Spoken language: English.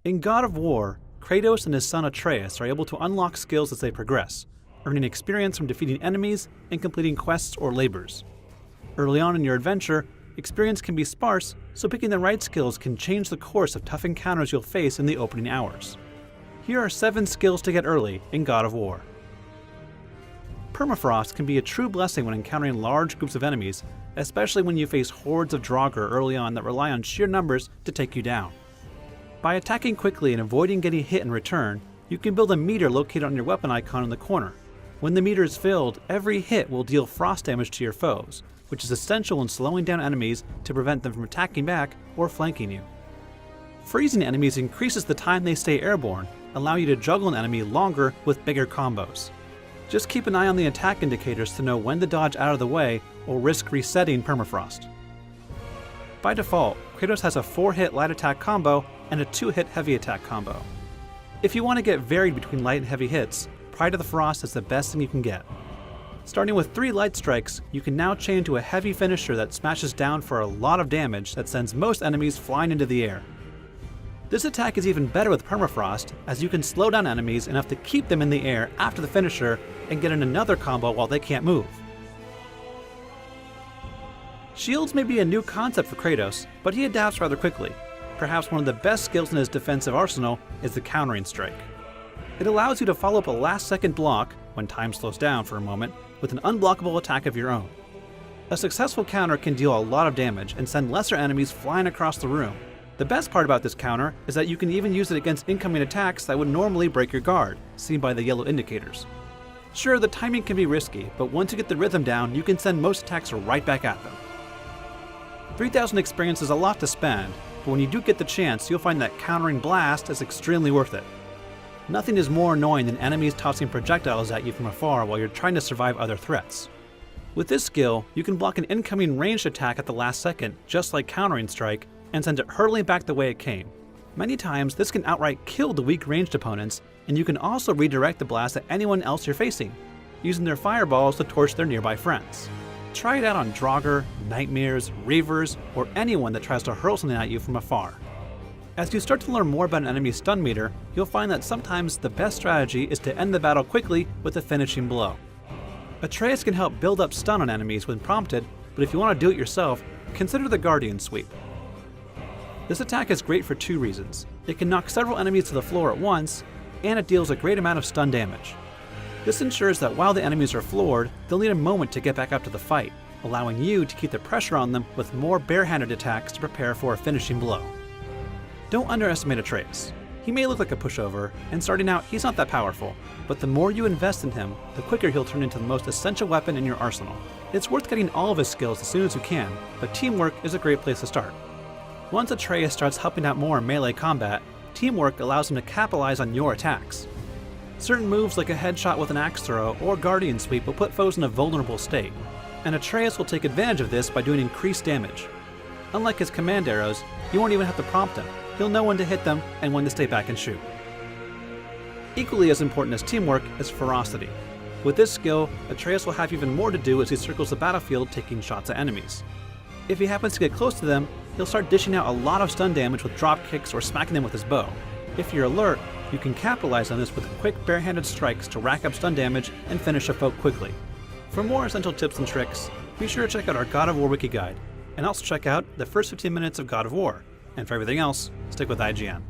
In God of War, Kratos and his son Atreus are able to unlock skills as they progress, earning experience from defeating enemies and completing quests or labors. Early on in your adventure, experience can be sparse, so picking the right skills can change the course of tough encounters you'll face in the opening hours. Here are 7 skills to get early in God of War. Permafrost can be a true blessing when encountering large groups of enemies, especially when you face hordes of Draugr early on that rely on sheer numbers to take you down. By attacking quickly and avoiding getting hit in return, you can build a meter located on your weapon icon in the corner. When the meter is filled, every hit will deal frost damage to your foes, which is essential in slowing down enemies to prevent them from attacking back or flanking you. Freezing enemies increases the time they stay airborne, allowing you to juggle an enemy longer with bigger combos. Just keep an eye on the attack indicators to know when to dodge out of the way or risk resetting permafrost. By default, Kratos has a 4-hit light attack combo and a 2-hit heavy attack combo. If you want to get varied between light and heavy hits, Pride of the Frost is the best thing you can get. Starting with 3 light strikes, you can now chain to a heavy finisher that smashes down for a lot of damage that sends most enemies flying into the air. This attack is even better with permafrost, as you can slow down enemies enough to keep them in the air after the finisher and get in another combo while they can't move. Shields may be a new concept for Kratos, but he adapts rather quickly. Perhaps one of the best skills in his defensive arsenal is the countering strike. It allows you to follow up a last-second block, when time slows down for a moment, with an unblockable attack of your own. A successful counter can deal a lot of damage and send lesser enemies flying across the room. The best part about this counter is that you can even use it against incoming attacks that would normally break your guard, seen by the yellow indicators. Sure, the timing can be risky, but once you get the rhythm down, you can send most attacks right back at them. 3,000 experience is a lot to spend, but when you do get the chance, you'll find that countering blast is extremely worth it. Nothing is more annoying than enemies tossing projectiles at you from afar while you're trying to survive other threats. With this skill, you can block an incoming ranged attack at the last second, just like countering strike, and send it hurtling back the way it came. Many times, this can outright kill the weak ranged opponents, and you can also redirect the blast at anyone else you're facing, using their fireballs to torch their nearby friends. Try it out on Draugr, Nightmares, Reavers, or anyone that tries to hurl something at you from afar. As you start to learn more about an enemy's stun meter, you'll find that sometimes the best strategy is to end the battle quickly with a finishing blow. Atreus can help build up stun on enemies when prompted, but if you want to do it yourself, consider the Guardian Sweep. This attack is great for 2 reasons. It can knock several enemies to the floor at once, and it deals a great amount of stun damage. This ensures that while the enemies are floored, they'll need a moment to get back up to the fight, allowing you to keep the pressure on them with more barehanded attacks to prepare for a finishing blow. Don't underestimate Atreus. He may look like a pushover, and starting out he's not that powerful, but the more you invest in him, the quicker he'll turn into the most essential weapon in your arsenal. It's worth getting all of his skills as soon as you can, but teamwork is a great place to start. Once Atreus starts helping out more in melee combat, teamwork allows him to capitalize on your attacks. Certain moves like a headshot with an axe throw or guardian sweep will put foes in a vulnerable state, and Atreus will take advantage of this by doing increased damage. Unlike his command arrows, you won't even have to prompt him. He'll know when to hit them and when to stay back and shoot. Equally as important as teamwork is ferocity. With this skill, Atreus will have even more to do as he circles the battlefield taking shots at enemies. If he happens to get close to them, he'll start dishing out a lot of stun damage with drop kicks or smacking them with his bow. If you're alert, you can capitalize on this with quick barehanded strikes to rack up stun damage and finish a foe quickly. For more essential tips and tricks, be sure to check out our God of War wiki guide, and also check out the first 15 minutes of God of War. And for everything else, stick with IGN.